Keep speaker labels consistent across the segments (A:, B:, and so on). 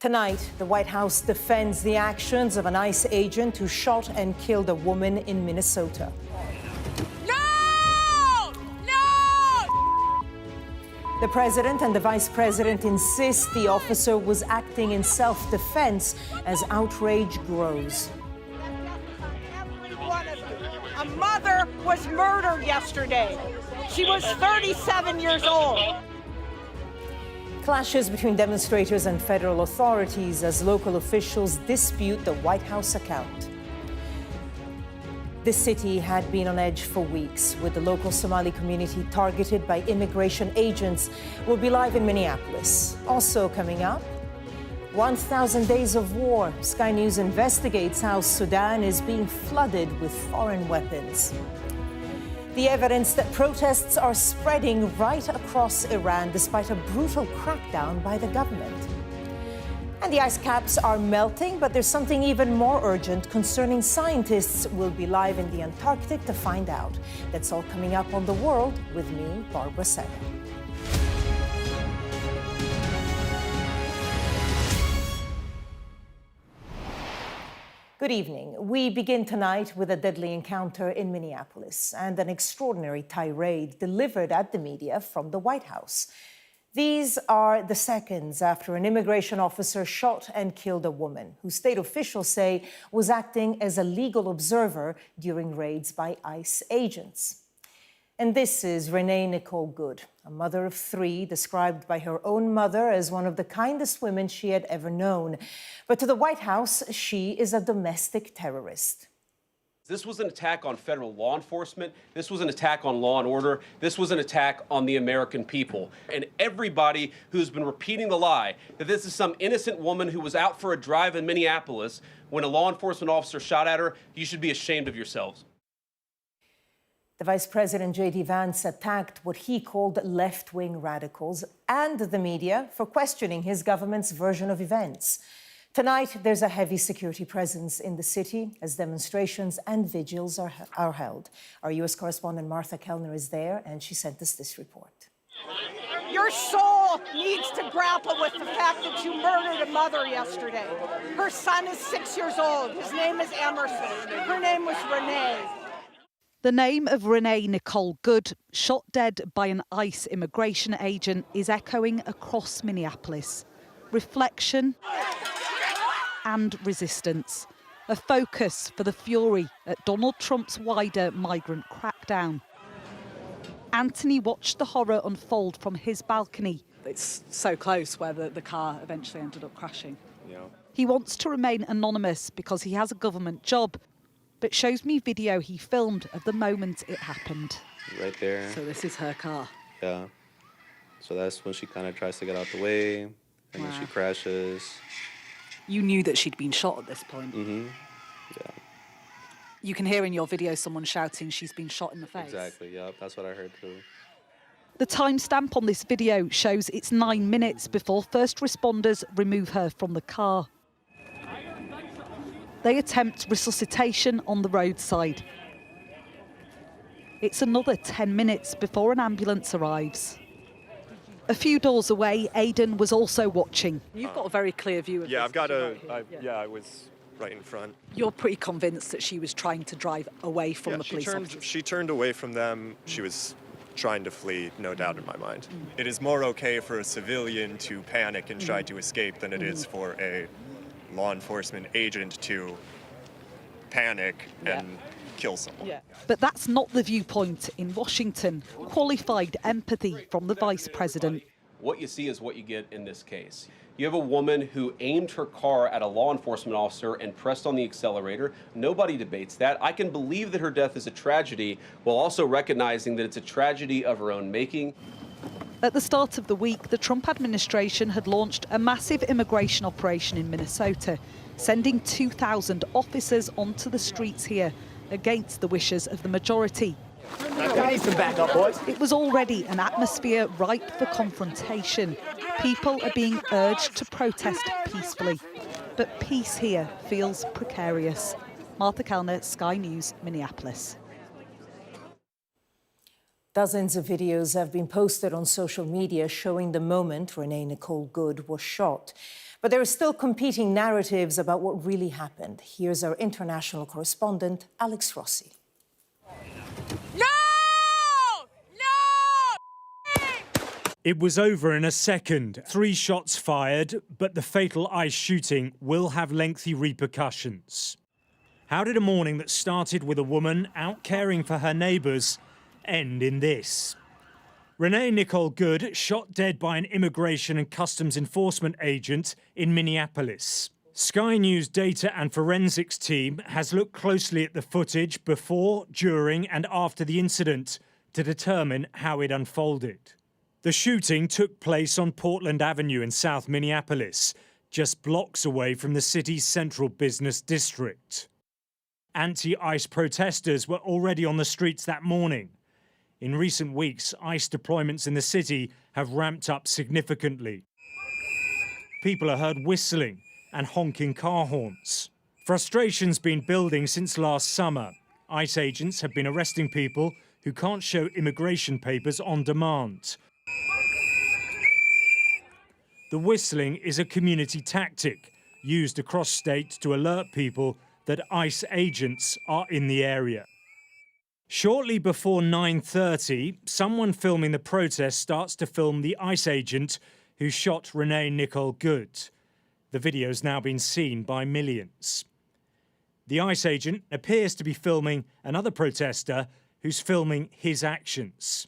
A: Tonight, the White House defends the actions of an ICE agent who shot and killed a woman in Minnesota.
B: No! No!
A: The president and the vice president insist the officer was acting in self-defense as outrage grows.
B: Every one of you. A mother was murdered yesterday. She was 37 years old.
A: Clashes between demonstrators and federal authorities as local officials dispute the White House account. The city had been on edge for weeks, with the local Somali community targeted by immigration agents. We'll be live in Minneapolis. Also coming up, 1,000 days of war. Sky News investigates how Sudan is being flooded with foreign weapons. The evidence that protests are spreading right across Iran despite a brutal crackdown by the government. And the ice caps are melting, but there's something even more urgent concerning scientists. We'll be live in the Antarctic to find out. That's all coming up on The World with me, Barbara Serra. Good evening. We begin tonight with a deadly encounter in Minneapolis and an extraordinary tirade delivered at the media from the White House. These are the seconds after an immigration officer shot and killed a woman who state officials say was acting as a legal observer during raids by ICE agents. And this is Renee Nicole Good, a mother of three, described by her own mother as one of the kindest women she had ever known. But to the White House, she is a domestic terrorist.
C: This was an attack on federal law enforcement. This was an attack on law and order. This was an attack on the American people. And everybody who's been repeating the lie that this is some innocent woman who was out for a drive in Minneapolis when a law enforcement officer shot at her, you should be ashamed of yourselves.
A: The Vice President J.D. Vance attacked what he called left-wing radicals and the media for questioning his government's version of events. Tonight, there's a heavy security presence in the city as demonstrations and vigils are held. Our U.S. correspondent Martha Kellner is there, and she sent us this report.
B: Your soul needs to grapple with the fact that you murdered a mother yesterday. Her son is 6 years old. His name is Emerson. Her name was Renee.
D: The name of Renee Nicole Good, shot dead by an ICE immigration agent, is echoing across Minneapolis. Reflection and resistance, a focus for the fury at Donald Trump's wider migrant crackdown. Anthony watched the horror unfold from his balcony.
E: It's so close where the car eventually ended up crashing.
F: Yeah.
D: He wants to remain anonymous because he has a government job, but shows me video he filmed of the moment it happened.
F: Right there.
E: So this is her car?
F: Yeah. So that's when she kind of tries to get out the way, and then she crashes.
E: You knew that she'd been shot at this point?
F: Mm-hmm. Yeah.
E: You can hear in your video someone shouting she's been shot in the face?
F: Exactly, yeah. That's what I heard too.
D: The timestamp on this video shows it's 9 minutes before first responders remove her from the car. They attempt resuscitation on the roadside. It's another 10 minutes before an ambulance arrives. A few doors away, Aidan was also watching.
E: You've got a very clear view of this.
G: Yeah, I've got
E: I
G: was right in front.
E: You're pretty convinced that she was trying to drive away from the police officers?
G: She turned away from them. She was trying to flee, no doubt in my mind. It is more okay for a civilian to panic and try to escape than it is for a law enforcement agent to panic and kill someone.
E: Yeah.
D: But that's not the viewpoint in Washington. Qualified empathy from the vice president.
C: What you see is what you get in this case. You have a woman who aimed her car at a law enforcement officer and pressed on the accelerator. Nobody debates that. I can believe that her death is a tragedy while also recognizing that it's a tragedy of her own making.
D: At the start of the week, the Trump administration had launched a massive immigration operation in Minnesota, sending 2,000 officers onto the streets here against the wishes of the majority.
H: Some backup, boys.
D: It was already an atmosphere ripe for confrontation. People are being urged to protest peacefully. But peace here feels precarious. Martha Kellner, Sky News, Minneapolis.
A: Dozens of videos have been posted on social media showing the moment Renee Nicole Good was shot. But there are still competing narratives about what really happened. Here's our international correspondent, Alex Rossi.
I: No! No!
J: It was over in a second. 3 shots fired, but the fatal ICE shooting will have lengthy repercussions. How did a morning that started with a woman out caring for her neighbours end in this? Renee Nicole Good shot dead by an immigration and customs enforcement agent in Minneapolis. Sky News data and forensics team has looked closely at the footage before, during and after the incident to determine how it unfolded. The shooting took place on Portland Avenue in South Minneapolis, just blocks away from the city's central business district. Anti-ICE protesters were already on the streets that morning. In recent weeks, ICE deployments in the city have ramped up significantly. People are heard whistling and honking car horns. Frustration's been building since last summer. ICE agents have been arresting people who can't show immigration papers on demand. The whistling is a community tactic used across states to alert people that ICE agents are in the area. Shortly before 9:30, someone filming the protest starts to film the ICE agent who shot Renee Nicole Good. The video's now been seen by millions. The ICE agent appears to be filming another protester who's filming his actions.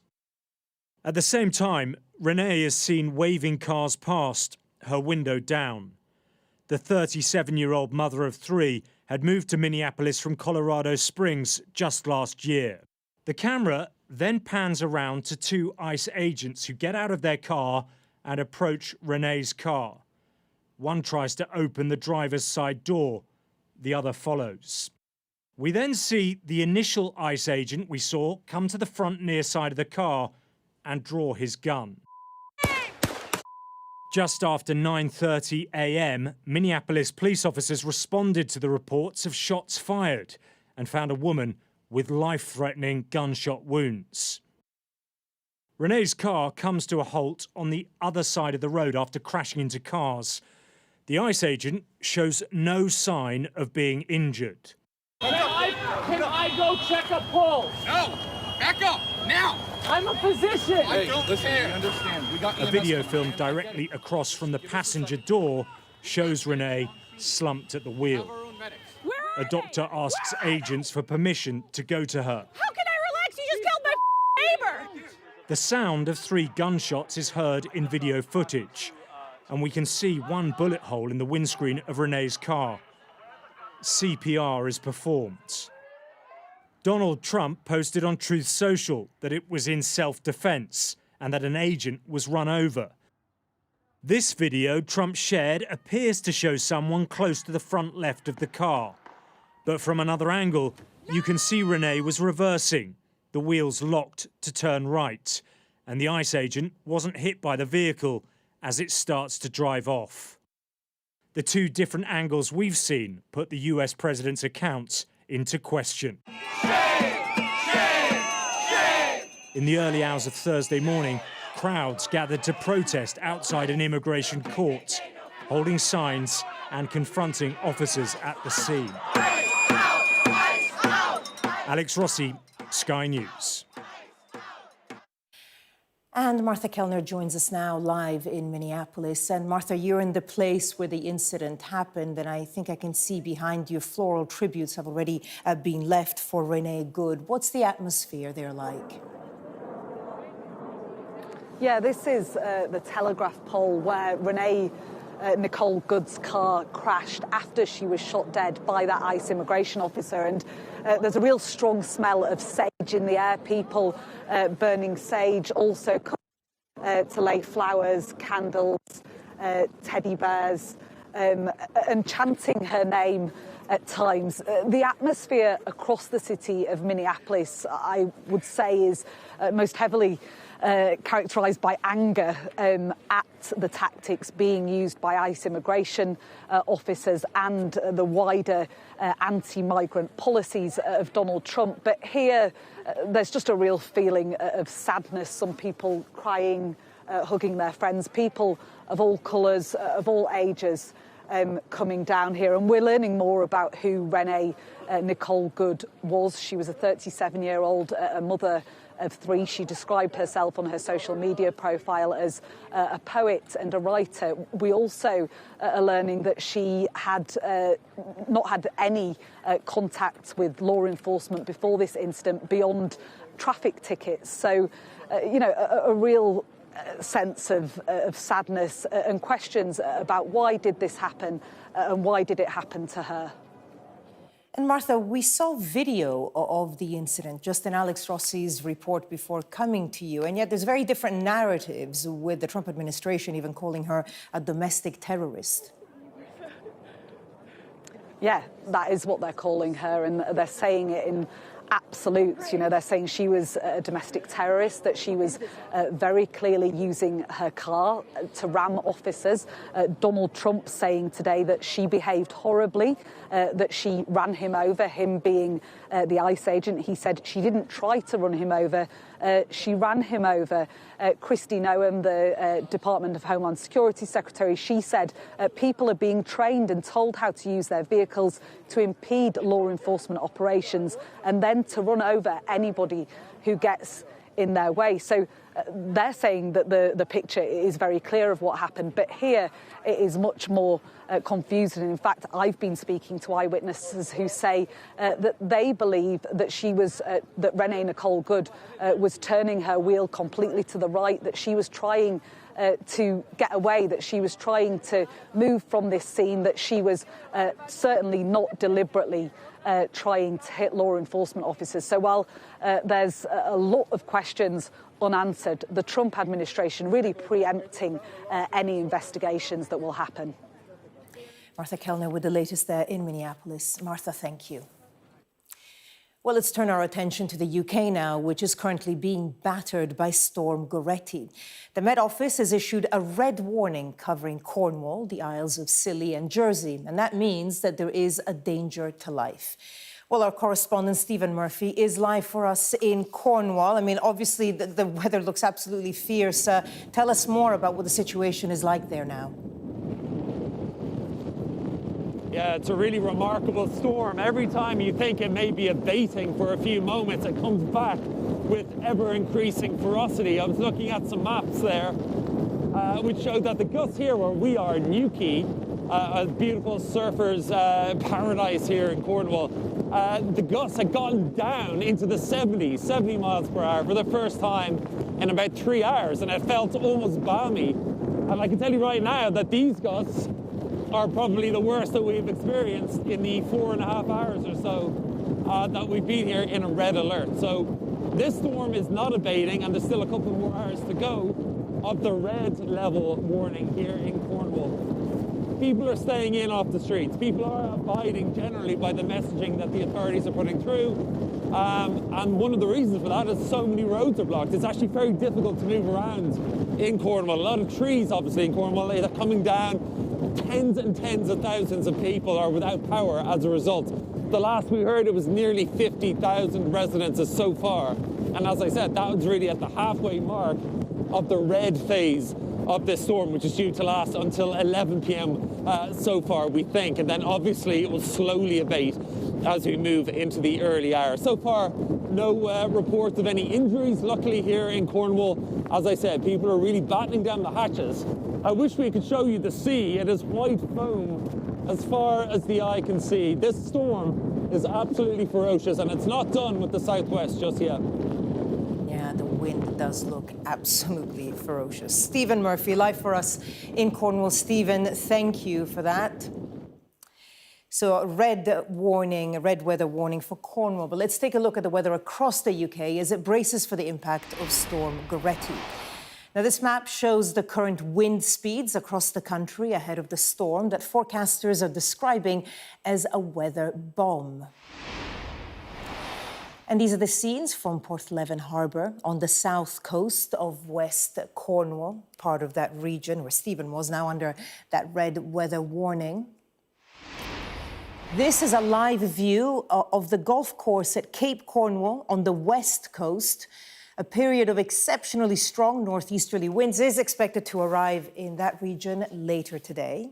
J: At the same time, Renee is seen waving cars past, her window down. The 37-year-old mother of 3 had moved to Minneapolis from Colorado Springs just last year. The camera then pans around to 2 ICE agents who get out of their car and approach Renee's car. One tries to open the driver's side door. The other follows. We then see the initial ICE agent we saw come to the front near side of the car and draw his gun. Just after 9:30 a.m., Minneapolis police officers responded to the reports of shots fired and found a woman with life-threatening gunshot wounds. Renee's car comes to a halt on the other side of the road after crashing into cars. The ICE agent shows no sign of being injured.
I: Can I go check a pulse? No! Back up! Now! I'm a physician!
H: Hey, listen, we understand. We got
J: A video filmed directly across from the passenger door shows Renee slumped at the wheel. A doctor asks agents for permission to go to her.
I: How can I relax? You just killed my neighbor!
J: The sound of 3 gunshots is heard in video footage, and we can see one bullet hole in the windscreen of Renee's car. CPR is performed. Donald Trump posted on Truth Social that it was in self-defense and that an agent was run over. This video Trump shared appears to show someone close to the front left of the car. But from another angle, you can see Renee was reversing, the wheels locked to turn right, and the ICE agent wasn't hit by the vehicle as it starts to drive off. The 2 different angles we've seen put the US president's accounts into question.
I: Shame! Shame! Shame!
J: In the early hours of Thursday morning, crowds gathered to protest outside an immigration court, holding signs and confronting officers at the scene. Alex Rossi, Sky News.
A: And Martha Kellner joins us now live in Minneapolis. And Martha, you're in the place where the incident happened, and I think I can see behind you floral tributes have already been left for Renee Good. What's the atmosphere there like?
E: Yeah, this is the telegraph pole where Renee Nicole Good's car crashed after she was shot dead by that ICE immigration officer. And there's a real strong smell of sage in the air. People burning sage, also to lay flowers, candles, teddy bears, and chanting her name at times. The atmosphere across the city of Minneapolis, I would say, is most heavily characterised by anger at the tactics being used by ICE immigration officers and the wider anti-migrant policies of Donald Trump. But here, there's just a real feeling of sadness, some people crying hugging their friends, people of all colours, of all ages, coming down here. And we're learning more about who Renee Nicole Good was. She was a 37-year-old, a mother of 3. She described herself on her social media profile as a poet and a writer. We also are learning that she had not had any contact with law enforcement before this incident beyond traffic tickets. So, a real sense of sadness and questions about why did this happen and why did it happen to her.
A: And Martha, we saw video of the incident just in Alex Rossi's report before coming to you, and yet there's very different narratives, with the Trump administration even calling her a domestic terrorist.
E: Yeah, that is what they're calling her, and they're saying it in absolutes. They're saying she was a domestic terrorist, that she was very clearly using her car to ram officers. Donald Trump saying today that she behaved horribly, that she ran him over, him being the ICE agent. He said she didn't try to run him over, she ran him over. Kristi Noem, the Department of Homeland Security Secretary, she said people are being trained and told how to use their vehicles to impede law enforcement operations and then to run over anybody who gets in their way. So they're saying that the picture is very clear of what happened, but here it is much more confusing. In fact, I've been speaking to eyewitnesses who say that they believe that that Renee Nicole Good was turning her wheel completely to the right, that she was trying to get away, that she was trying to move from this scene, that she was certainly not deliberately trying to hit law enforcement officers. So while there's a lot of questions unanswered, the Trump administration really preempting any investigations that will happen.
A: Martha Kellner with the latest there in Minneapolis. Martha, thank you. Well, let's turn our attention to the UK now, which is currently being battered by Storm Goretti. The Met Office has issued a red warning covering Cornwall, the Isles of Scilly and Jersey, and that means that there is a danger to life. Well, our correspondent Stephen Murphy is live for us in Cornwall. I mean, obviously, the weather looks absolutely fierce. Tell us more about what the situation is like there now.
K: Yeah, it's a really remarkable storm. Every time you think it may be abating for a few moments, it comes back with ever-increasing ferocity. I was looking at some maps there, which showed that the gusts here where we are in Newquay, a beautiful surfers' paradise here in Cornwall, the gusts had gone down into the 70 miles per hour for the first time in about 3 hours, and it felt almost balmy. And I can tell you right now that these gusts are probably the worst that we've experienced in the 4.5 hours or so that we've been here in a red alert. So this storm is not abating, and there's still a couple more hours to go of the red level warning here in Cornwall. People are staying in off the streets. People are abiding generally by the messaging that the authorities are putting through. And one of the reasons for that is so many roads are blocked. It's actually very difficult to move around in Cornwall. A lot of trees, obviously, in Cornwall are coming down. Tens and tens of thousands of people are without power as a result. The last we heard, it was nearly 50,000 residences so far. And as I said, that was really at the halfway mark of the red phase of this storm, which is due to last until 11 p.m. So far, we think. And then obviously it will slowly abate as we move into the early hours. So far, no reports of any injuries. Luckily here in Cornwall, as I said, people are really battening down the hatches. I wish we could show you the sea. It is white foam as far as the eye can see. This storm is absolutely ferocious, and it's not done with the southwest just yet.
A: Yeah, the wind does look absolutely ferocious. Stephen Murphy, live for us in Cornwall. Stephen, thank you for that. So a red weather warning for Cornwall. But let's take a look at the weather across the UK as it braces for the impact of Storm Goretti. Now, this map shows the current wind speeds across the country ahead of the storm that forecasters are describing as a weather bomb. And these are the scenes from Porthleven Harbour on the south coast of West Cornwall, part of that region where Stephen was now under that red weather warning. This is a live view of the golf course at Cape Cornwall on the west coast. A period of exceptionally strong northeasterly winds is expected to arrive in that region later today.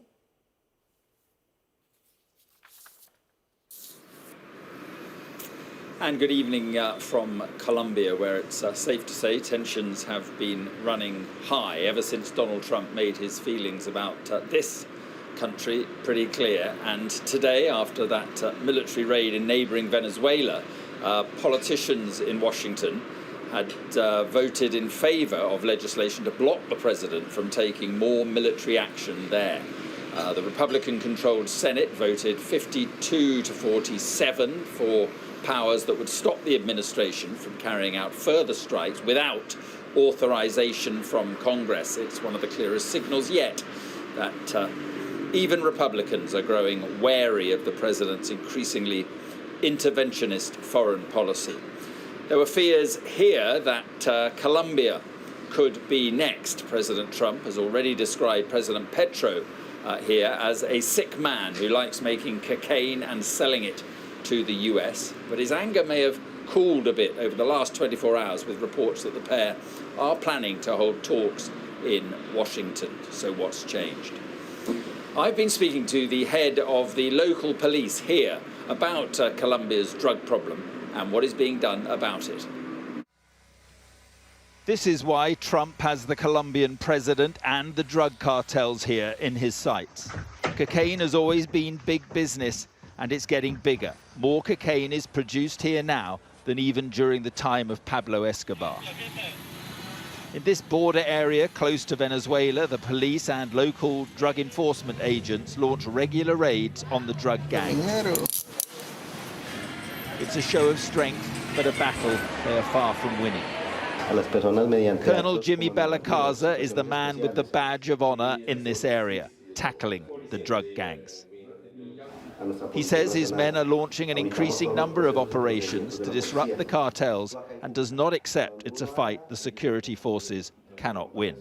L: And good evening from Colombia, where it's safe to say tensions have been running high ever since Donald Trump made his feelings about this country pretty clear. And today, after that military raid in neighboring Venezuela, politicians in Washington had voted in favor of legislation to block the president from taking more military action there. The Republican-controlled Senate voted 52 to 47 for powers that would stop the administration from carrying out further strikes without authorization from Congress. It's one of the clearest signals yet that even Republicans are growing wary of the president's increasingly interventionist foreign policy. There were fears here that Colombia could be next. President Trump has already described President Petro here as a sick man who likes making cocaine and selling it to the US. But his anger may have cooled a bit over the last 24 hours with reports that the pair are planning to hold talks in Washington. So what's changed? I've been speaking to the head of the local police here about Colombia's drug problem and what is being done about it. This is why Trump has the Colombian president and the drug cartels here in his sights. Cocaine has always been big business, and it's getting bigger. More cocaine is produced here now than even during the time of Pablo Escobar. In this border area close to Venezuela, the police and local drug enforcement agents launch regular raids on the drug gangs. It's a show of strength, but a battle they are far from winning. Colonel Jimmy Bellacaza is the man with the badge of honor in this area, tackling the drug gangs. He says his men are launching an increasing number of operations to disrupt the cartels and does not accept it's a fight the security forces cannot win.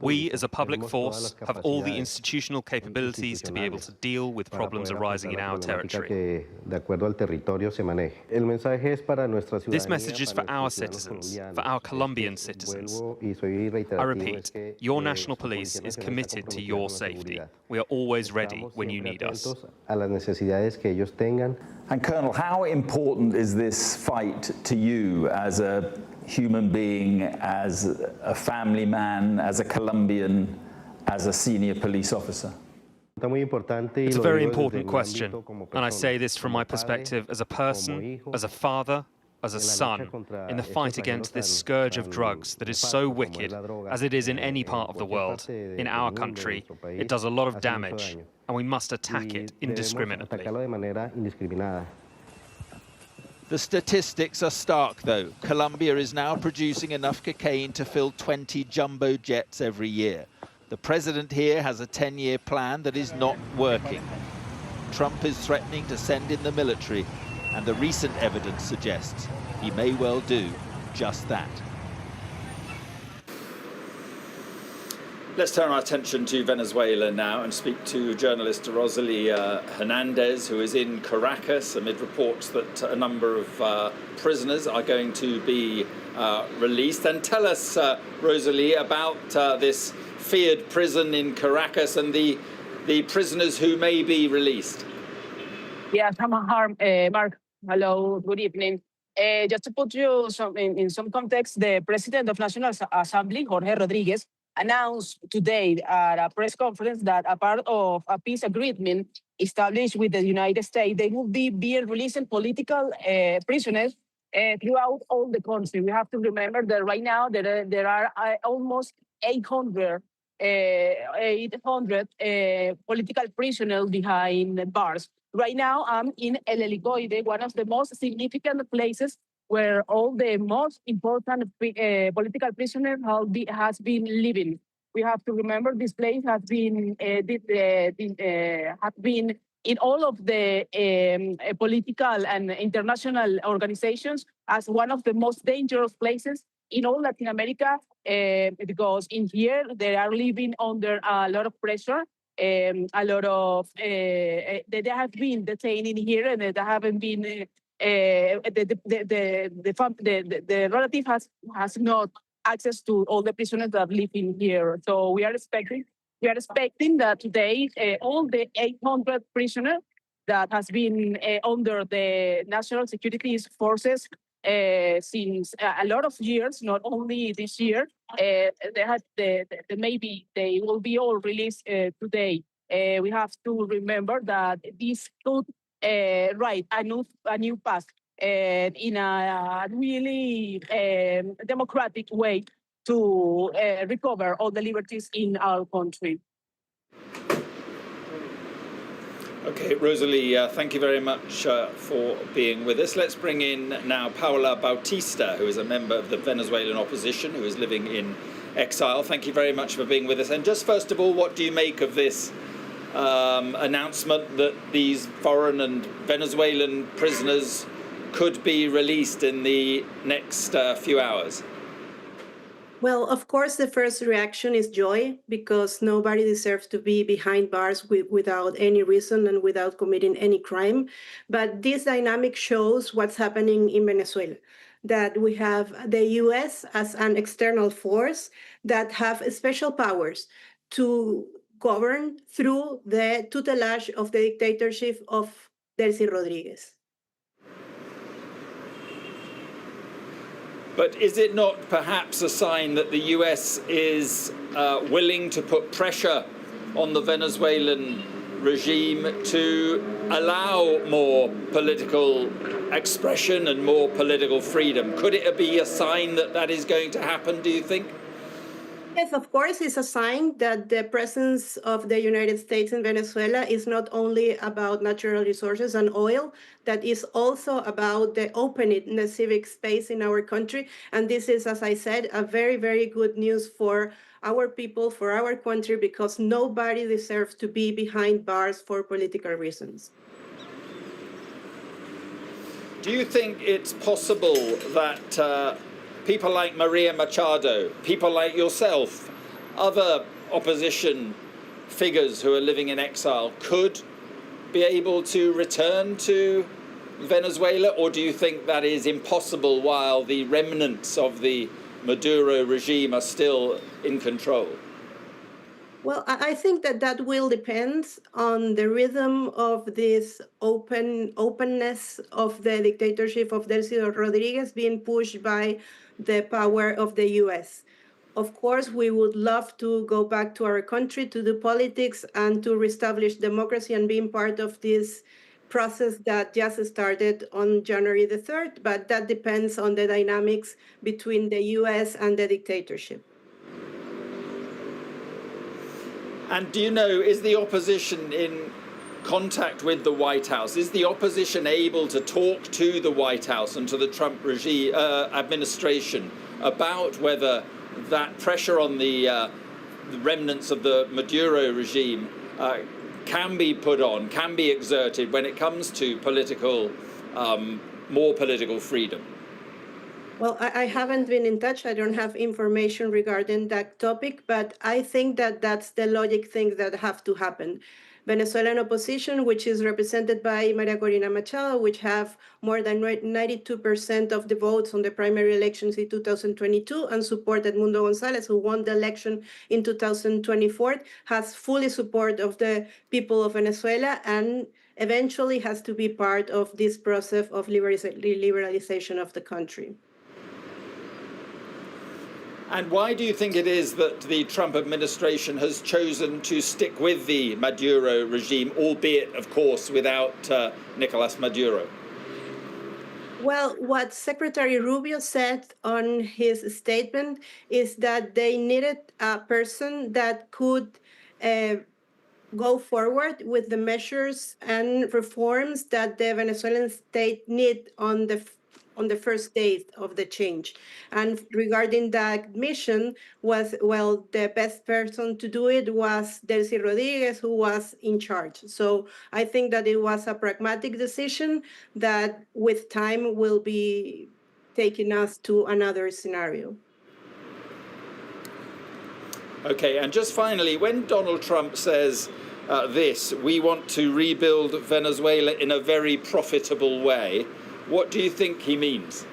M: We, as a public force, have all the institutional capabilities to be able to deal with problems arising in our territory. This message is for our citizens, for our Colombian citizens. I repeat, your national police is committed to your safety. We are always ready when you need us.
N: And Colonel, how important is this fight to you as a human being, as a family man, as a Colombian, as a senior police officer?
M: It's a very important question, and I say this from my perspective as a person, as a father, as a son, in the fight against this scourge of drugs that is so wicked, as it is in any part of the world. In our country, it does a lot of damage, and we must attack it indiscriminately.
L: The statistics are stark, though. Colombia is now producing enough cocaine to fill 20 jumbo jets every year. The president here has a 10-year plan that is not working. Trump is threatening to send in the military, and the recent evidence suggests he may well do just that. Let's turn our attention to Venezuela now and speak to journalist Rosalie Hernandez, who is in Caracas amid reports that a number of prisoners are going to be released. And tell us, Rosalie, about this feared prison in Caracas and the prisoners who may be released.
O: Yes, Mark. Hello, good evening. Just to put you in some context, the President of National Assembly, Jorge Rodriguez, announced today at a press conference that a part of a peace agreement established with the United States, they will be releasing political prisoners throughout all the country. We have to remember that right now there are almost 800 political prisoners behind bars. Right now, I'm in El Helicoide, one of the most significant places where all the most important political prisoners has been living. We have to remember this place has been in all of the political and international organizations as one of the most dangerous places in all Latin America, because in here they are living under a lot of pressure. They have been detained in here, and they haven't been the relative has not access to all the prisoners that live in here. So we are expecting that today all the 800 prisoners that has been under the national security forces since a lot of years, not only this year, maybe they will be all released today. We have to remember that this could write a new path in a really democratic way to recover all the liberties in our country.
L: Okay, Rosalie, thank you very much for being with us. Let's bring in now Paula Bautista, who is a member of the Venezuelan opposition, who is living in exile. Thank you very much for being with us. And just first of all, what do you make of this announcement that these foreign and Venezuelan prisoners could be released in the next few hours?
P: Well, of course, the first reaction is joy, because nobody deserves to be behind bars without any reason and without committing any crime. But this dynamic shows what's happening in Venezuela, that we have the US as an external force that have special powers to govern through the tutelage of the dictatorship of Delcy Rodriguez.
L: But is it not perhaps a sign that the US is willing to put pressure on the Venezuelan regime to allow more political expression and more political freedom? Could it be a sign that that is going to happen, do you think?
P: Yes, of course, it's a sign that the presence of the United States in Venezuela is not only about natural resources and oil, that is also about the opening the civic space in our country. And this is, as I said, a very, very good news for our people, for our country, because nobody deserves to be behind bars for political reasons.
L: Do you think it's possible that people like Maria Machado, people like yourself, other opposition figures who are living in exile could be able to return to Venezuela? Or do you think that is impossible while the remnants of the Maduro regime are still in control?
P: Well, I think that will depend on the rhythm of this openness of the dictatorship of Delcy Rodriguez being pushed by the power of the US. Of course, we would love to go back to our country, to do politics, and to reestablish democracy and being part of this process that just started on January the 3rd, but that depends on the dynamics between the US and the dictatorship.
L: And do you know, is the opposition in contact with the White House? Is the opposition able to talk to the White House and to the Trump regime administration about whether that pressure on the remnants of the Maduro regime can be put on, can be exerted when it comes to political, more political freedom?
P: Well, I haven't been in touch. I don't have information regarding that topic, but I think that that's the logic things that have to happen. Venezuelan opposition, which is represented by Maria Corina Machado, which have more than 92% of the votes on the primary elections in 2022 and supported Mundo Gonzalez, who won the election in 2024, has fully support of the people of Venezuela and eventually has to be part of this process of liberalization of the country.
L: And why do you think it is that the Trump administration has chosen to stick with the Maduro regime, albeit, of course, without Nicolas Maduro?
P: Well, what Secretary Rubio said on his statement is that they needed a person that could go forward with the measures and reforms that the Venezuelan state need on the first days of the change. And regarding that mission was, well, the best person to do it was Delcy Rodriguez, who was in charge. So I think that it was a pragmatic decision that with time will be taking us to another scenario.
L: Okay, and just finally, when Donald Trump says we want to rebuild Venezuela in a very profitable way, What do you think he means?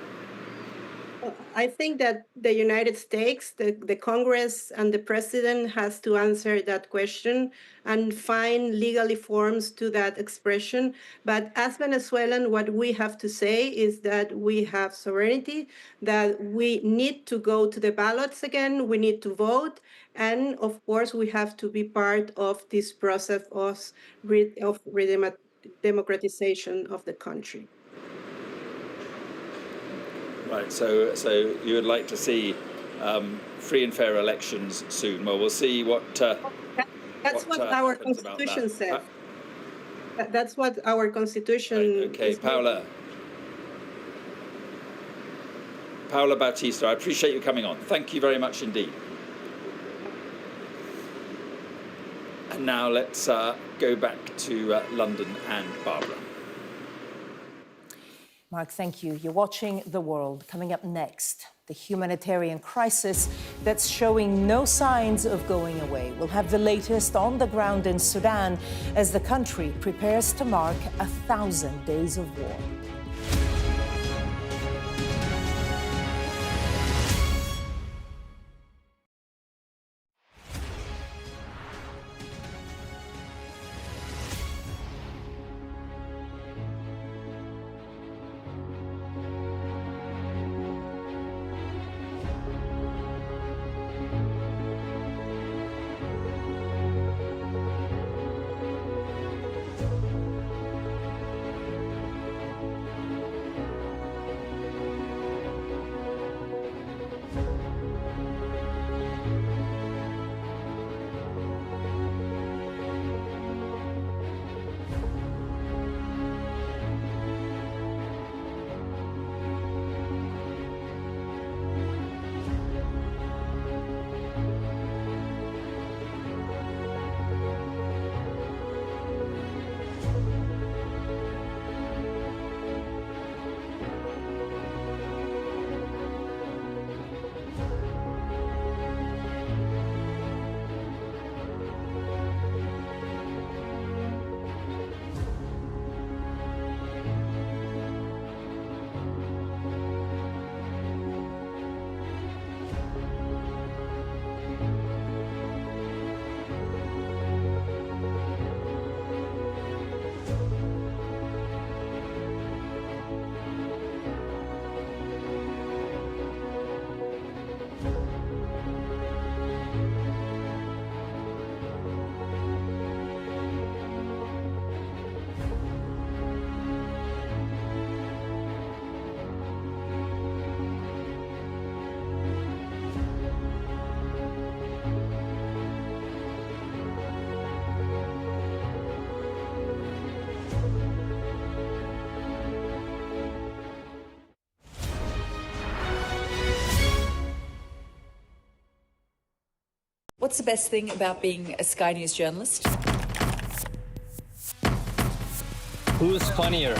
P: I think that the United States, the Congress and the president has to answer that question and find legally forms to that expression. But as Venezuelan, what we have to say is that we have sovereignty, that we need to go to the ballots again, we need to vote, and of course we have to be part of this process of democratization of the country.
L: Right, so you would like to see free and fair elections soon. Well, we'll see what.
P: That's what our constitution says. That's what our constitution.
L: Right, okay, Paula Bautista, I appreciate you coming on. Thank you very much indeed. And now let's go back to London and Barbara.
A: Mark, thank you. You're watching The World. Coming up next, the humanitarian crisis that's showing no signs of going away. We'll have the latest on the ground in Sudan as the country prepares to mark 1,000 days of war.
Q: What's the best thing about being a Sky News journalist?
R: Who's funnier?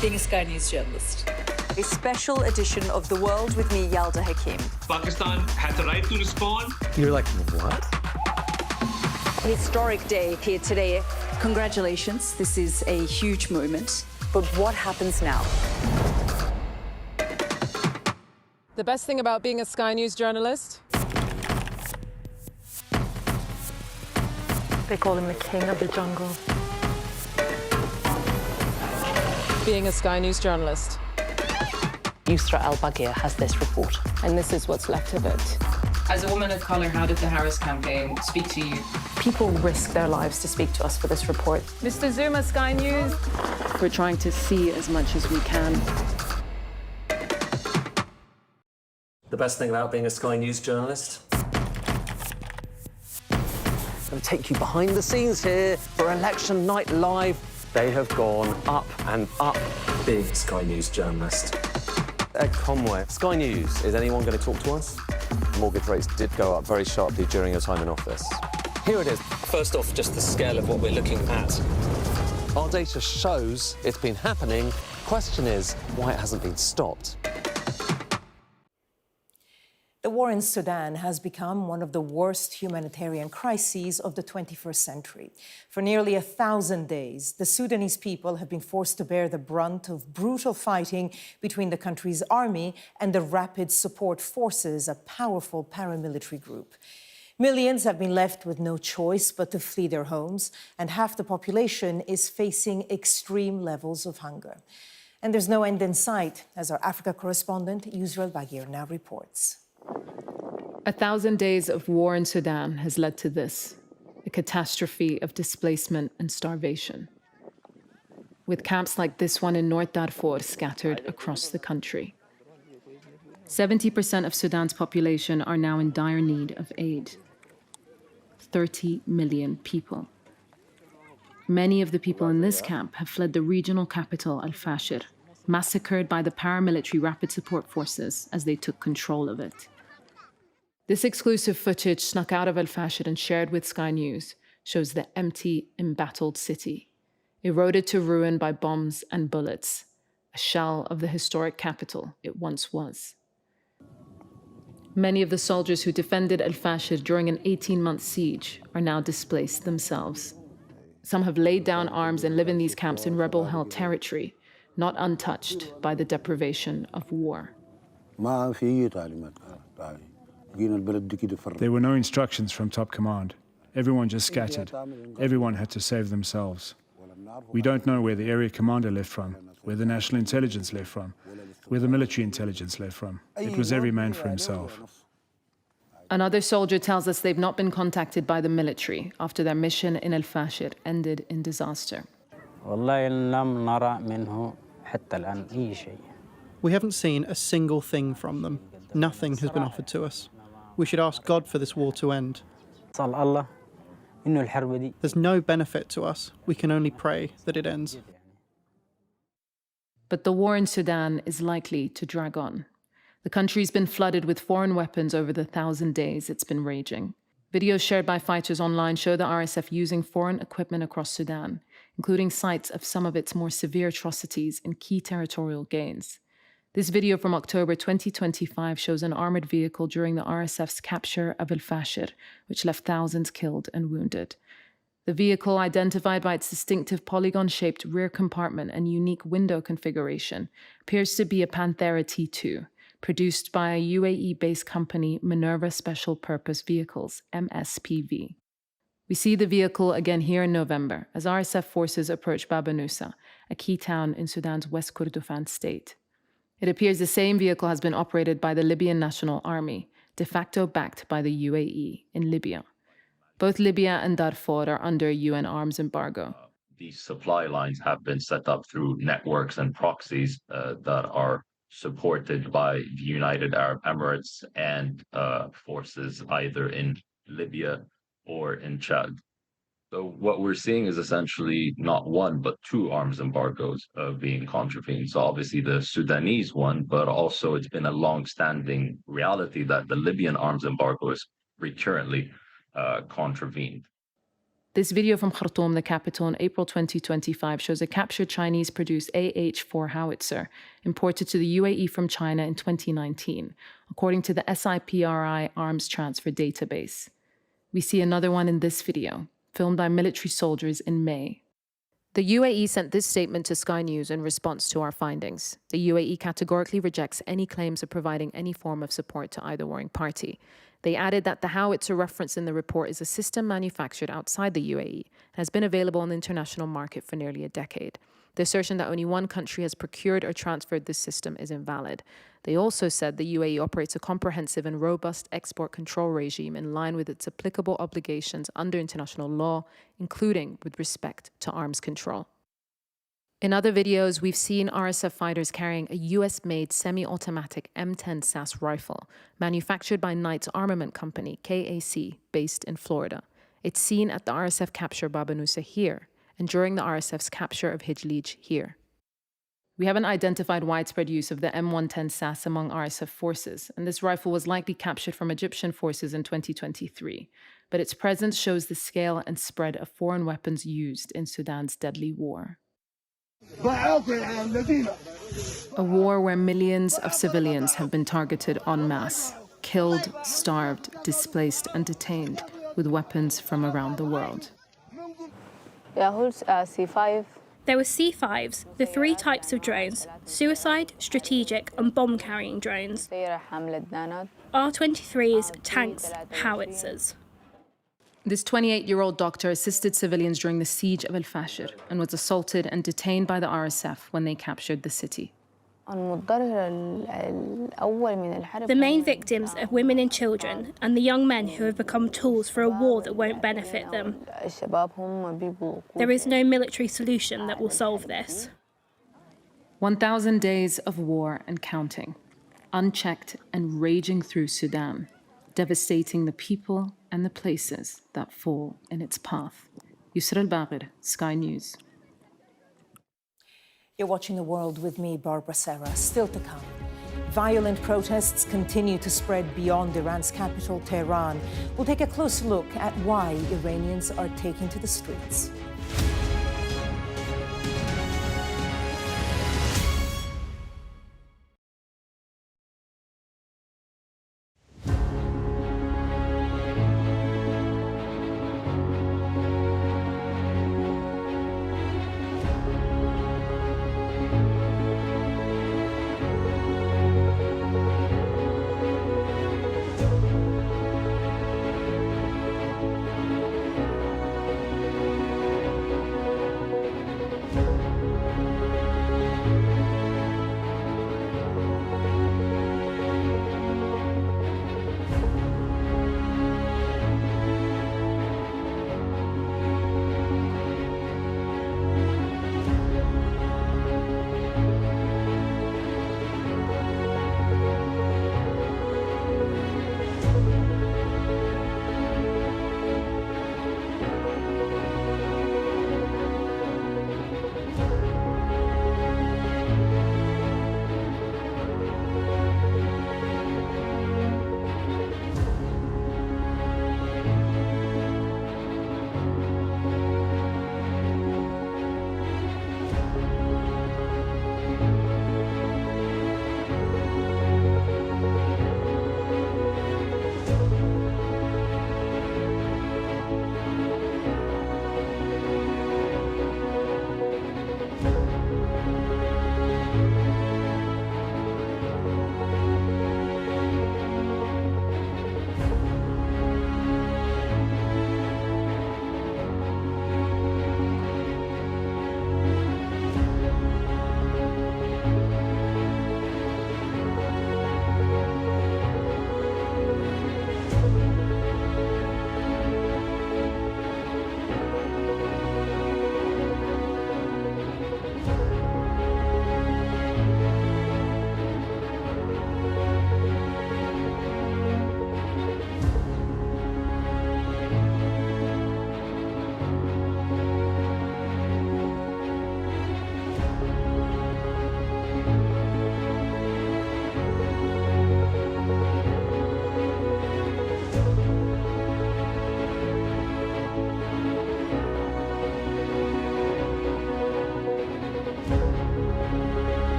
Q: Being a Sky News journalist. A special edition of The World with me, Yalda Hakim.
R: Pakistan has the right to respond.
S: You're like, what?
Q: Historic day here today. Congratulations, this is a huge moment. But what happens now?
T: The best thing about being a Sky News journalist?
E: They call him the king of the jungle.
T: Being a Sky News journalist.
U: Yusra al-Baghir has this report.
V: And this is what's left of it.
W: As a woman of colour, how did the Harris campaign speak to you?
V: People risk their lives to speak to us for this report.
T: Mr. Zuma, Sky News.
V: We're trying to see as much as we can.
S: The best thing about being a Sky News journalist? I'm going to take you behind the scenes here for Election Night Live. They have gone up and up. Being a Sky News journalist.
X: Ed Conway, Sky News, is anyone going to talk to us? Mortgage rates did go up very sharply during your time in office. Here it is.
S: First off, just the scale of what we're looking at.
X: Our data shows it's been happening. Question is, why it hasn't been stopped.
A: The war in Sudan has become one of the worst humanitarian crises of the 21st century. For nearly 1,000 days, the Sudanese people have been forced to bear the brunt of brutal fighting between the country's army and the Rapid Support Forces, a powerful paramilitary group. Millions have been left with no choice but to flee their homes, and half the population is facing extreme levels of hunger. And there's no end in sight, as our Africa correspondent Yusra Bagir now reports.
U: 1,000 days of war in Sudan has led to this, a catastrophe of displacement and starvation, with camps like this one in North Darfur scattered across the country. 70% of Sudan's population are now in dire need of aid. 30 million people. Many of the people in this camp have fled the regional capital, Al-Fashir, massacred by the paramilitary Rapid Support Forces as they took control of it. This exclusive footage snuck out of Al-Fashir and shared with Sky News shows the empty, embattled city, eroded to ruin by bombs and bullets, a shell of the historic capital it once was. Many of the soldiers who defended Al-Fashir during an 18-month siege are now displaced themselves. Some have laid down arms and live in these camps in rebel-held territory, not untouched by the deprivation of war.
B: There were no instructions from top command. Everyone just scattered. Everyone had to save themselves. We don't know where the area commander left from, where the national intelligence left from, where the military intelligence left from. It was every man for himself.
U: Another soldier tells us they've not been contacted by the military after their mission in Al-Fashir ended in disaster.
C: We haven't seen a single thing from them. Nothing has been offered to us. We should ask God for this war to end. There's no benefit to us. We can only pray that it ends.
U: But the war in Sudan is likely to drag on. The country's been flooded with foreign weapons over the 1,000 days it's been raging. Videos shared by fighters online show the RSF using foreign equipment across Sudan, including sites of some of its more severe atrocities and key territorial gains. This video from October 2025 shows an armored vehicle during the RSF's capture of Al-Fashir, which left thousands killed and wounded. The vehicle, identified by its distinctive polygon-shaped rear compartment and unique window configuration, appears to be a Panthera T2, produced by a UAE-based company, Minerva Special Purpose Vehicles, MSPV. We see the vehicle again here in November, as RSF forces approach Baba Nusa, a key town in Sudan's West Kordofan state. It appears the same vehicle has been operated by the Libyan National Army, de facto backed by the UAE in Libya. Both Libya and Darfur are under a UN arms embargo.
F: These supply lines have been set up through networks and proxies that are supported by the United Arab Emirates and forces either in Libya or in Chad. So what we're seeing is essentially not one, but two arms embargoes being contravened. So obviously the Sudanese one, but also it's been a long-standing reality that the Libyan arms embargo is recurrently contravened.
U: This video from Khartoum, the capital, in April 2025 shows a captured Chinese-produced AH-4 howitzer imported to the UAE from China in 2019, according to the SIPRI arms transfer database. We see another one in this video, filmed by military soldiers in May. The UAE sent this statement to Sky News in response to our findings. The UAE categorically rejects any claims of providing any form of support to either warring party. They added that the howitzer referenced in the report is a system manufactured outside the UAE and has been available on the international market for nearly a decade. The assertion that only one country has procured or transferred this system is invalid. They also said the UAE operates a comprehensive and robust export control regime in line with its applicable obligations under international law, including with respect to arms control. In other videos, we've seen RSF fighters carrying a US-made semi-automatic M10 SAS rifle, manufactured by Knight's Armament Company, KAC, based in Florida. It's seen at the RSF capture Baba Nusa here, and during the RSF's capture of Hijlij here. We haven't identified widespread use of the M110 SAS among RSF forces, and this rifle was likely captured from Egyptian forces in 2023, but its presence shows the scale and spread of foreign weapons used in Sudan's deadly war. A war where millions of civilians have been targeted en masse, killed, starved, displaced, and detained with weapons from around the world.
D: C5.
G: There were C5s, the three types of drones: suicide, strategic, and bomb-carrying drones. R-23s, tanks, howitzers.
U: This 28-year-old doctor assisted civilians during the siege of al-Fashir and was assaulted and detained by the RSF when they captured the city.
G: The main victims are women and children, and the young men who have become tools for a war that won't benefit them. There is no military solution that will solve this.
U: 1,000 days of war and counting, unchecked and raging through Sudan, devastating the people and the places that fall in its path. Yusra al-Baghir, Sky News.
A: You're watching The World with me, Barbara Serra. Still to come. Violent protests continue to spread beyond Iran's capital, Tehran. We'll take a closer look at why Iranians are taking to the streets.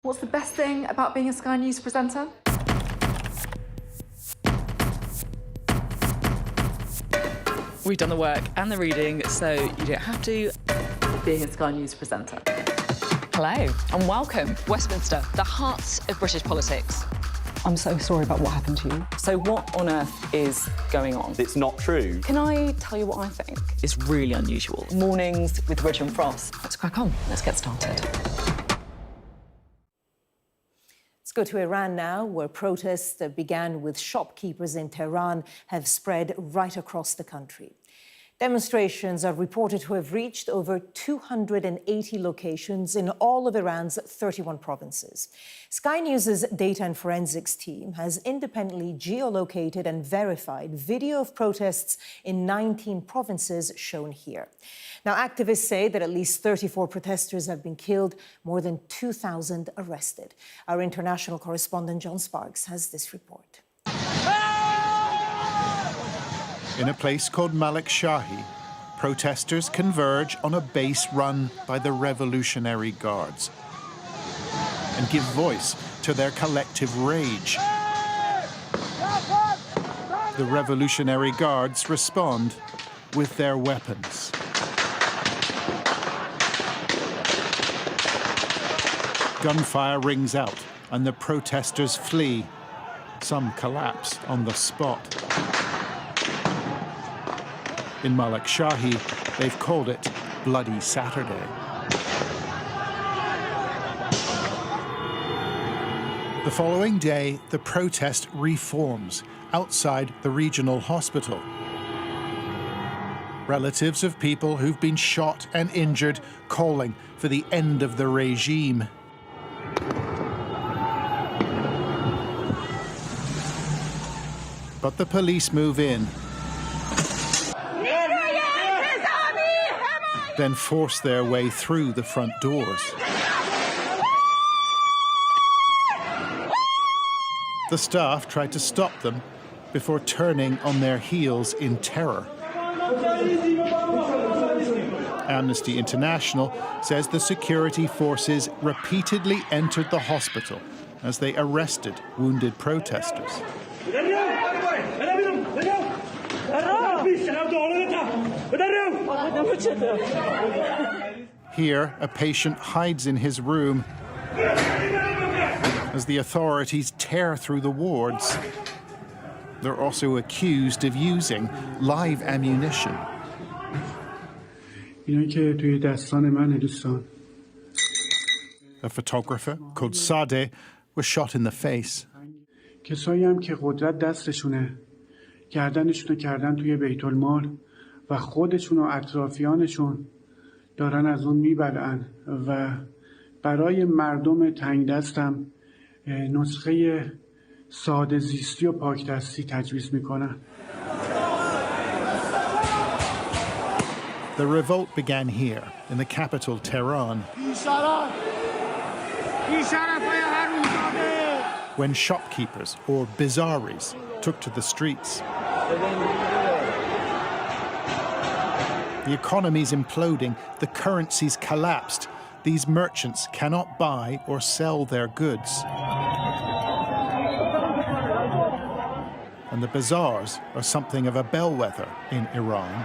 H: What's the best thing about being a Sky News presenter?
I: We've done the work and the reading, so you don't have to.
H: Being a Sky News presenter.
W: Hello and welcome, Westminster, the heart of British politics.
Y: I'm so sorry about what happened to you.
W: So what on earth is going on?
Y: It's not true.
W: Can I tell you what I think?
I: It's really unusual.
W: Mornings with Ridge and Frost.
Y: Let's crack on. Let's get started.
A: Let's go to Iran now, where protests that began with shopkeepers in Tehran have spread right across the country. Demonstrations are reported to have reached over 280 locations in all of Iran's 31 provinces. Sky News' data and forensics team has independently geolocated and verified video of protests in 19 provinces shown here. Now, activists say that at least 34 protesters have been killed, more than 2,000 arrested. Our international correspondent John Sparks has this report.
D: In a place called Malik Shahi, protesters converge on a base run by the Revolutionary Guards and give voice to their collective rage. The Revolutionary Guards respond with their weapons. Gunfire rings out and the protesters flee. Some collapse on the spot. In Malik Shahi, they've called it Bloody Saturday. The following day, the protest reforms outside the regional hospital. Relatives of people who've been shot and injured calling for the end of the regime. But the police move in, then force their way through the front doors. The staff tried to stop them before turning on their heels in terror. Amnesty International says the security forces repeatedly entered the hospital as they arrested wounded protesters. Here, a patient hides in his room as the authorities tear through the wards. They're also accused of using live ammunition. A photographer called Sadeh was shot in the face.
J: گردنشونو کردن توی بیت المال و خودشون و اطرافیانشون دارن از اون میبرن و برای مردم تنگ دستم نسخه ساده زیستی و پاک دستی تجویز میکنن.
D: The revolt began here in the capital Tehran. When shopkeepers or bazaris took to the streets. The economy's imploding, the currency's collapsed. These merchants cannot buy or sell their goods. And the bazaars are something of a bellwether in Iran.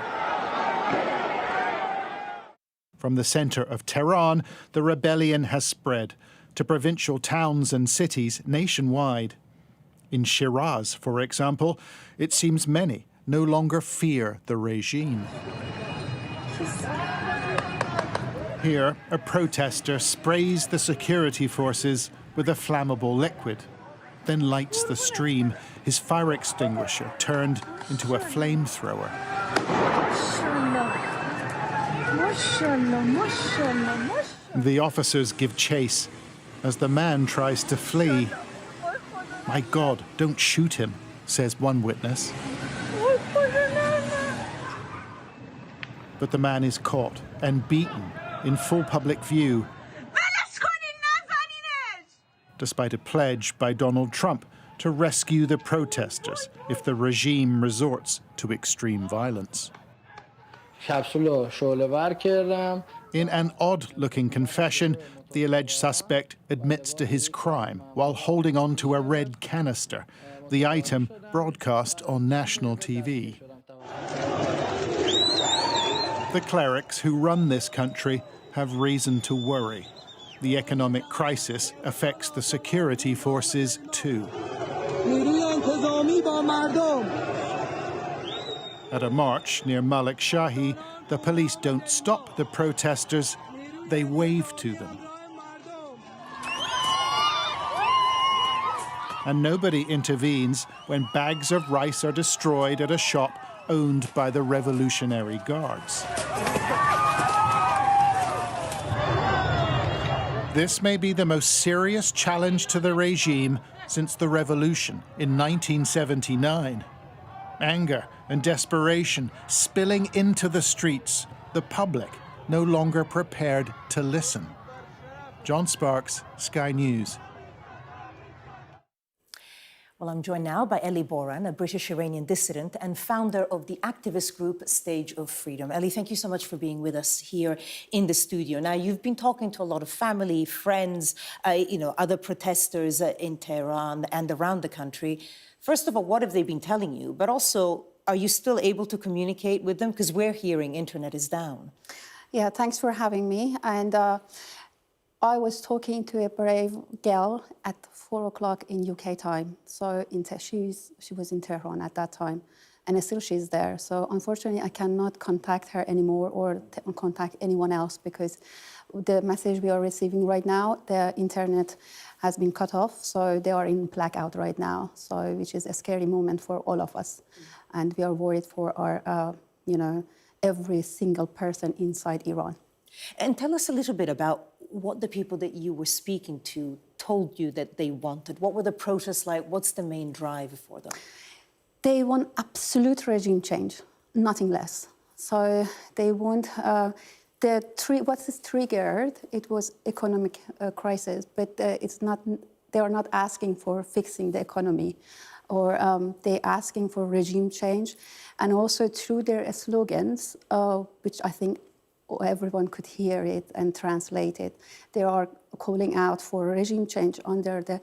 D: From the center of Tehran, the rebellion has spread to provincial towns and cities nationwide. In Shiraz, for example, it seems many no longer fear the regime. Here, a protester sprays the security forces with a flammable liquid, then lights the stream, his fire extinguisher turned into a flamethrower. The officers give chase as the man tries to flee. "My God, don't shoot him," says one witness. But the man is caught and beaten in full public view, despite a pledge by Donald Trump to rescue the protesters if the regime resorts to extreme violence. In an odd-looking confession, the alleged suspect admits to his crime while holding on to a red canister, the item broadcast on national TV. The clerics who run this country have reason to worry. The economic crisis affects the security forces too. At a march near Malik Shahi, the police don't stop the protesters, they wave to them. And nobody intervenes when bags of rice are destroyed at a shop owned by the Revolutionary Guards. This may be the most serious challenge to the regime since the revolution in 1979. Anger and desperation spilling into the streets, the public no longer prepared to listen. John Sparks, Sky News.
A: Well, I'm joined now by Ellie Boran, a British-Iranian dissident and founder of the activist group Stage of Freedom. Ellie, thank you so much for being with us here in the studio. Now, you've been talking to a lot of family, friends, other protesters in Tehran and around the country. First of all, what have they been telling you? But also, are you still able to communicate with them? Because we're hearing internet is down.
K: Yeah, thanks for having me. And I was talking to a brave girl at 4 o'clock in UK time. So she was in Tehran at that time, and still she's there. So unfortunately, I cannot contact her anymore or contact anyone else because the message we are receiving right now, the internet has been cut off. So they are in blackout right now. So which is a scary moment for all of us, and we are worried for our, every single person inside Iran.
A: And tell us a little bit about what the people that you were speaking to told you that they wanted. What were the protests like? What's the main drive for them?
K: They want absolute regime change, nothing less. So they want what is triggered, it was economic crisis, but it's not. They are not asking for fixing the economy, or they're asking for regime change, and also through their slogans, which I think everyone could hear it and translate it. They are calling out for regime change under the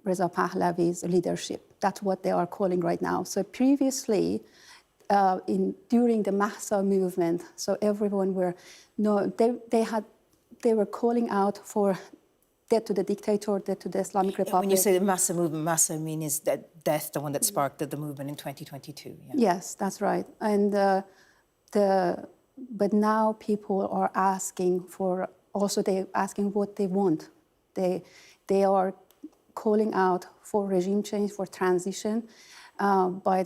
K: Reza Pahlavi's leadership. That's what they are calling right now. So previously, during the Mahsa movement, so everyone they were calling out for death to the dictator, death to the Islamic Republic.
A: When you say the Mahsa movement, Mahsa, I mean is that death the one that sparked the movement in 2022? Yeah.
K: Yes, that's right. And but now people are asking for, also they're asking what they want. They are calling out for regime change, for transition by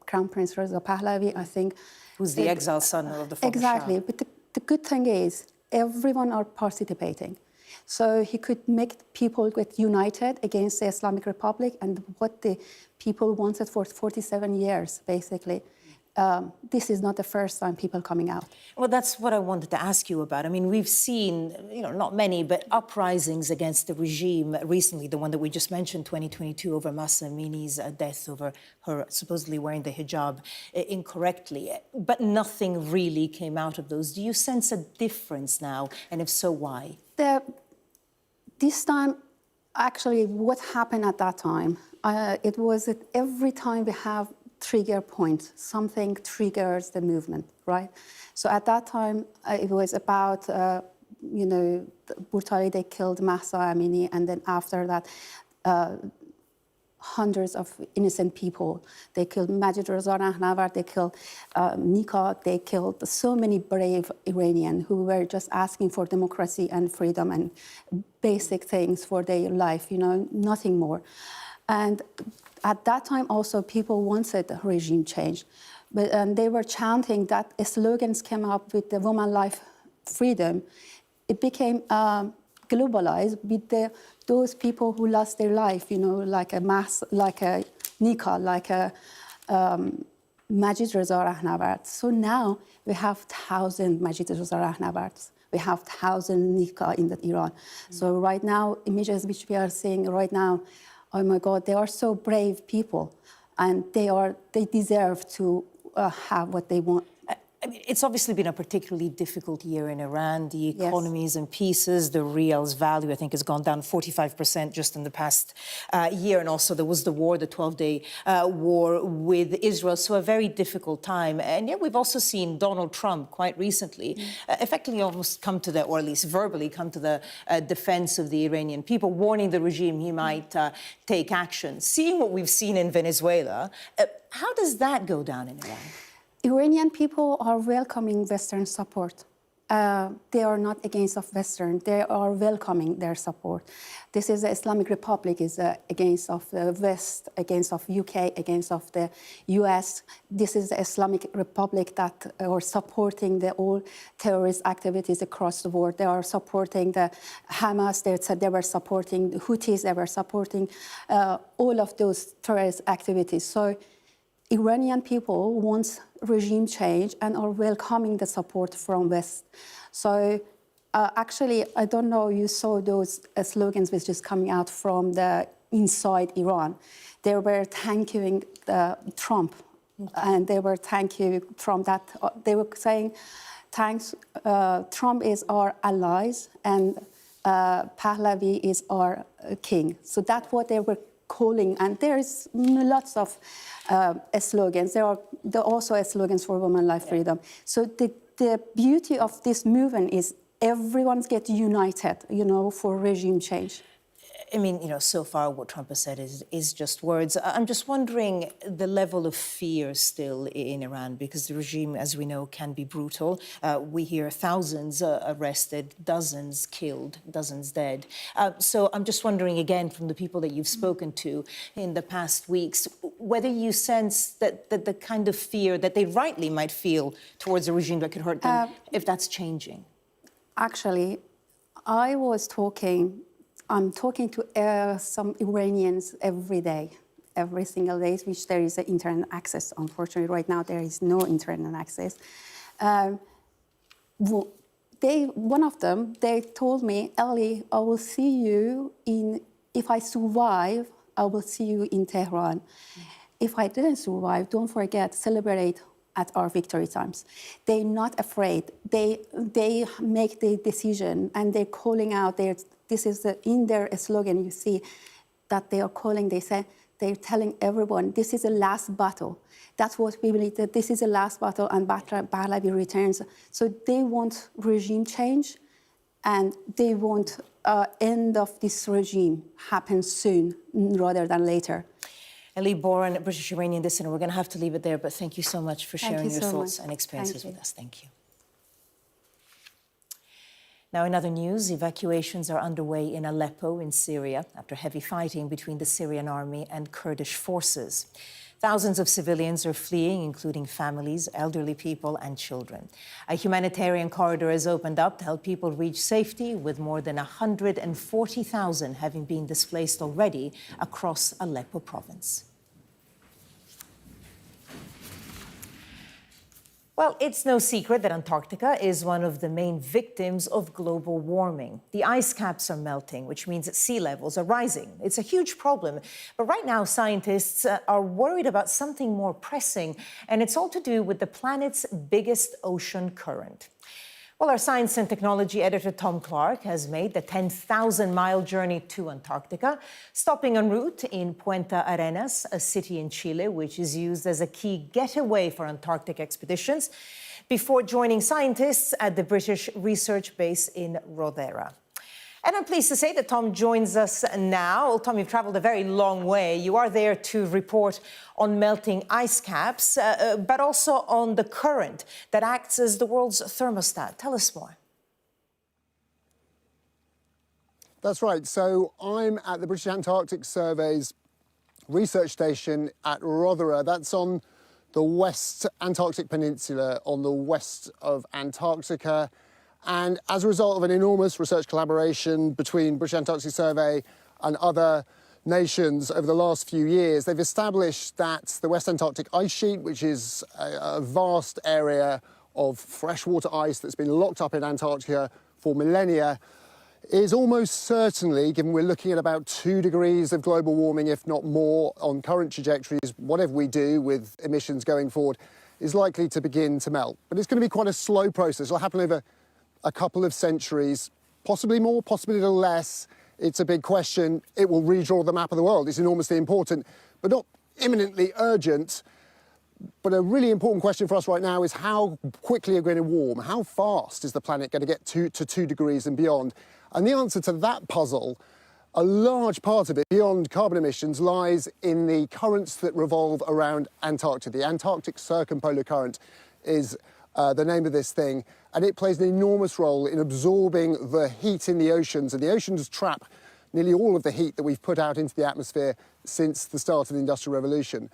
K: Crown Prince Reza Pahlavi, I think.
A: Who's the exiled son of the former
K: Exactly,
A: Shah.
K: but the good thing is everyone are participating. So he could make people get united against the Islamic Republic and what the people wanted for 47 years, basically. This is not the first time people coming out.
A: Well, that's what I wanted to ask you about. I mean, we've seen, not many, but uprisings against the regime recently, the one that we just mentioned, 2022, over Mahsa Amini's death, over her supposedly wearing the hijab incorrectly. But nothing really came out of those. Do you sense a difference now? And if so, why?
K: This time, actually, what happened at that time, it was that every time we have trigger point, something triggers the movement, right? So at that time, it was about, brutally they killed Mahsa Amini, and then after that, hundreds of innocent people. They killed Majid Reza Rahnavard, they killed Nika, they killed so many brave Iranians who were just asking for democracy and freedom and basic things for their life, nothing more. And at that time also people wanted regime change, but they were chanting that slogans came up with the woman life freedom. It became globalized with those people who lost their life, like a Nika, like a Majid Reza Rahnavard. So now we have 1,000 Majid Reza Rahnavards. We have 1,000 Nika in Iran. So right now, images which we are seeing right now, oh my God, they are so brave people, and they deserve to have what they want.
A: I mean, it's obviously been a particularly difficult year in Iran. The economy is in pieces. The rial's value, I think, has gone down 45% just in the past year. And also there was the war, the 12-day war with Israel. So a very difficult time. And yet we've also seen Donald Trump quite recently effectively almost come to or at least verbally come to the defense of the Iranian people, warning the regime he might take action. Seeing what we've seen in Venezuela, how does that go down in Iran?
K: Iranian people are welcoming Western support. they are not against of Western. They are welcoming their support. This is the Islamic Republic is against of the West, against of UK, against of the US. This is the Islamic Republic that are supporting the all terrorist activities across the world. They are supporting the Hamas. They were supporting the Houthis. They were supporting all of those terrorist activities. So Iranian people want regime change and are welcoming the support from West. So actually, I don't know, you saw those slogans which is coming out from the inside Iran. They were thanking Trump, and they were thanking Trump that they were saying, thanks, Trump is our allies and Pahlavi is our king. So that's what they were calling, and there is lots of slogans. There are also slogans for women, life, freedom. So the beauty of this movement is everyone gets united, for regime change.
A: I mean, so far what Trump has said is just words. I'm just wondering the level of fear still in Iran, because the regime, as we know, can be brutal. We hear thousands arrested, dozens killed, dozens dead. So I'm just wondering, again, from the people that you've spoken to in the past weeks, whether you sense that the kind of fear that they rightly might feel towards a regime that could hurt them, if that's changing.
K: Actually, I'm talking to some Iranians every day, every single day, which there is internet access. Unfortunately, right now there is no internet access. One of them, they told me, Ellie, I will see you if I survive, I will see you in Tehran. If I didn't survive, don't forget, celebrate at our victory times. They're not afraid. They make the decision, and they're calling out this is in their slogan, you see that they are calling, they're telling everyone, this is the last battle. That's what we believe, that this is the last battle and Pahlavi returns. So they want regime change, and they want end of this regime happen soon rather than later.
A: Ellie Boren, British Iranian dissident. We're going to have to leave it there, but thank you so much for sharing your thoughts and experiences with us. Thank you. Now, in other news, evacuations are underway in Aleppo in Syria after heavy fighting between the Syrian army and Kurdish forces. Thousands of civilians are fleeing, including families, elderly people and children. A humanitarian corridor has opened up to help people reach safety, with more than 140,000 having been displaced already across Aleppo province. Well, it's no secret that Antarctica is one of the main victims of global warming. The ice caps are melting, which means that sea levels are rising. It's a huge problem. But right now, scientists are worried about something more pressing, and it's all to do with the planet's biggest ocean current. Well, our science and technology editor, Tom Clark, has made the 10,000-mile journey to Antarctica, stopping en route in Punta Arenas, a city in Chile, which is used as a key getaway for Antarctic expeditions, before joining scientists at the British research base in Rodera. And I'm pleased to say that Tom joins us now. Well, Tom, you've traveled a very long way. You are there to report on melting ice caps, but also on the current that acts as the world's thermostat. Tell us more.
L: That's right. So I'm at the British Antarctic Survey's research station at Rodera. That's on the West Antarctic Peninsula, on the west of Antarctica. And as a result of an enormous research collaboration between British Antarctic Survey and other nations over the last few years, they've established that the West Antarctic ice sheet, which is a vast area of freshwater ice that's been locked up in Antarctica for millennia, is almost certainly, given we're looking at about 2 degrees of global warming, if not more, on current trajectories, whatever we do with emissions going forward, is likely to begin to melt. But it's going to be quite a slow process. It'll happen over a couple of centuries, possibly more, possibly a little less. It's a big question. It will redraw the map of the world. It's enormously important, but not imminently urgent. But a really important question for us right now is how quickly are we going to warm? How fast is the planet going to get to 2 degrees and beyond? And the answer to that puzzle, a large part of it, beyond carbon emissions, lies in the currents that revolve around Antarctica. The Antarctic circumpolar current is the name of this thing, and it plays an enormous role in absorbing the heat in the oceans, and the oceans trap nearly all of the heat that we've put out into the atmosphere since the start of the Industrial Revolution.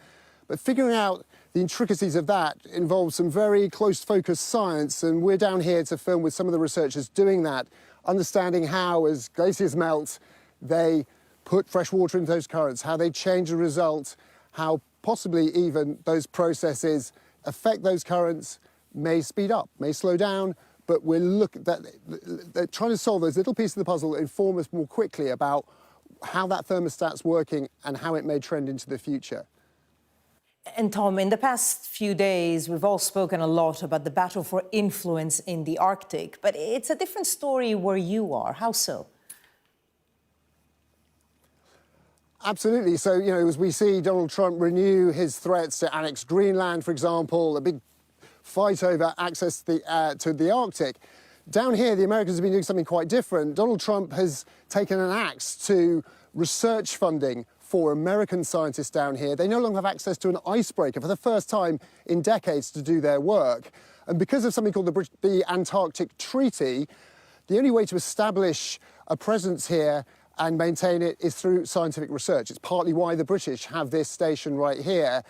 L: But figuring out the intricacies of that involves some very close focused science, and we're down here to film with some of the researchers doing that, understanding how, as glaciers melt, they put fresh water into those currents, how they change the result, how possibly even those processes affect those currents, may speed up, may slow down, but they're trying to solve those little pieces of the puzzle that inform us more quickly about how that thermostat's working and how it may trend into the future.
A: And Tom, in the past few days, we've all spoken a lot about the battle for influence in the Arctic, but it's a different story where you are. How so?
L: Absolutely. So, you know, as we see Donald Trump renew his threats to annex Greenland, for example, a big fight over access to the Arctic, down here, the Americans have been doing something quite different. Donald Trump has taken an axe to research funding for American scientists down here. They no longer have access to an icebreaker for the first time in decades to do their work. And because of something called the Antarctic Treaty, the only way to establish a presence here and maintain it is through scientific research. It's partly why the British have this station right here.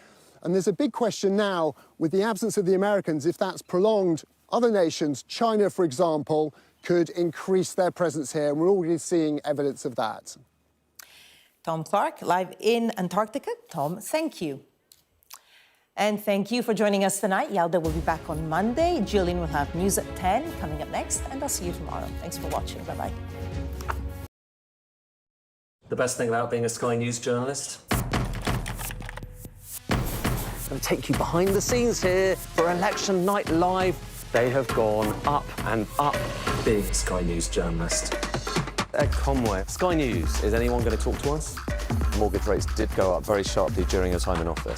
L: And there's a big question now, with the absence of the Americans, if that's prolonged, other nations, China, for example, could increase their presence here. And we're already seeing evidence of that.
A: Tom Clark, live in Antarctica. Tom, thank you. And thank you for joining us tonight. Yalda will be back on Monday. Jillian will have news at 10 coming up next. And I'll see you tomorrow. Thanks for watching. Bye-bye.
S: The best thing about being a Sky News journalist? I'm going to take you behind the scenes here for Election Night Live. They have gone up and up. Big Sky News journalist. Ed Conway. Sky News, is anyone going to talk to us? Mortgage rates did go up very sharply during your time in office.